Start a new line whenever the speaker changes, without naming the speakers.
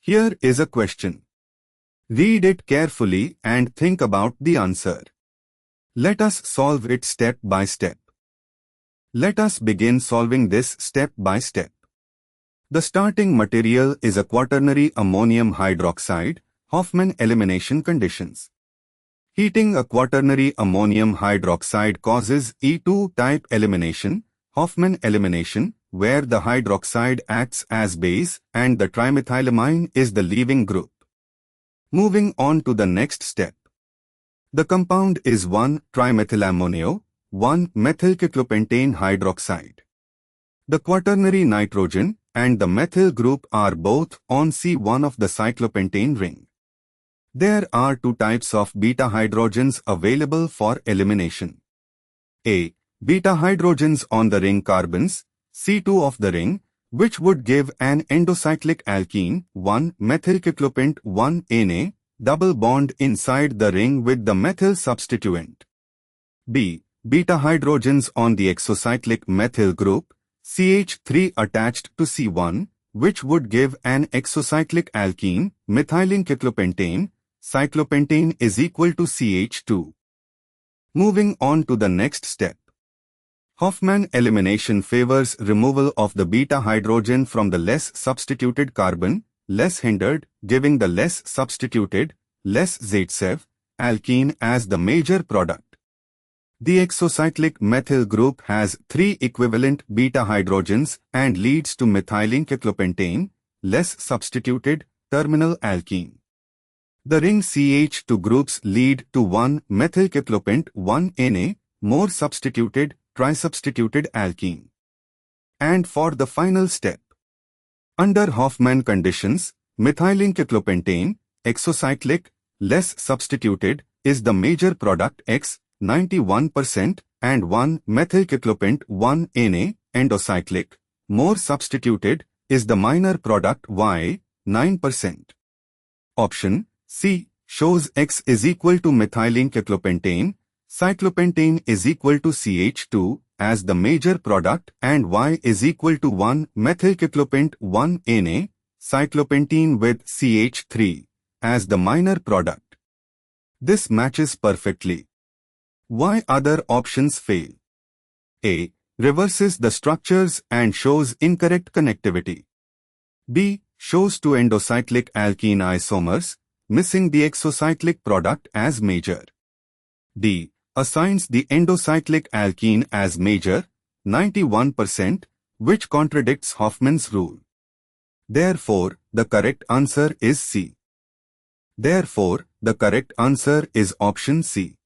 Here is a question. Read it carefully and think about the answer. Let us solve it step by step. Let us begin solving this step by step. The starting material is a quaternary ammonium hydroxide, Hofmann elimination conditions. Heating a quaternary ammonium hydroxide causes E2 type elimination, Hofmann elimination, where the hydroxide acts as base and the trimethylamine is the leaving group. Moving on to the next step. The compound is 1-trimethylammonio, 1-methylcyclopentane hydroxide. The quaternary nitrogen and the methyl group are both on C1 of the cyclopentane ring. There are two types of beta hydrogens available for elimination. A. Beta hydrogens on the ring carbons, C2 of the ring, which would give an endocyclic alkene, 1-methylcyclopent 1-Na, double bond inside the ring with the methyl substituent. B. Beta hydrogens on the exocyclic methyl group, CH3 attached to C1, which would give an exocyclic alkene, methylene cyclopentane, cyclopentane is equal to CH2. Moving on to the next step. Hofmann elimination favors removal of the beta hydrogen from the less substituted carbon, less hindered, giving the less substituted, less Zaitsev, alkene as the major product. The exocyclic methyl group has 3 equivalent beta hydrogens and leads to methylene cyclopentane, less substituted, terminal alkene. The ring CH2 groups lead to 1-methylcyclopent 1-Na, more substituted, trisubstituted alkene. And for the final step. Under Hofmann conditions, methylene cyclopentane, exocyclic, less substituted, is the major product X, 91%, and 1-methylcyclopent 1-Na, endocyclic, more substituted, is the minor product Y, 9%. Option C shows X is equal to methylene cyclopentane, cyclopentane is equal to CH2 as the major product and Y is equal to 1-methylcyclopent 1-Na, cyclopentene with CH3 as the minor product. This matches perfectly. Why other options fail? A. Reverses the structures and shows incorrect connectivity. B. Shows two endocyclic alkene isomers, missing the exocyclic product as major. D. Assigns the endocyclic alkene as major, 91%, which contradicts Hofmann's rule. Therefore, the correct answer is C. Therefore, the correct answer is option C.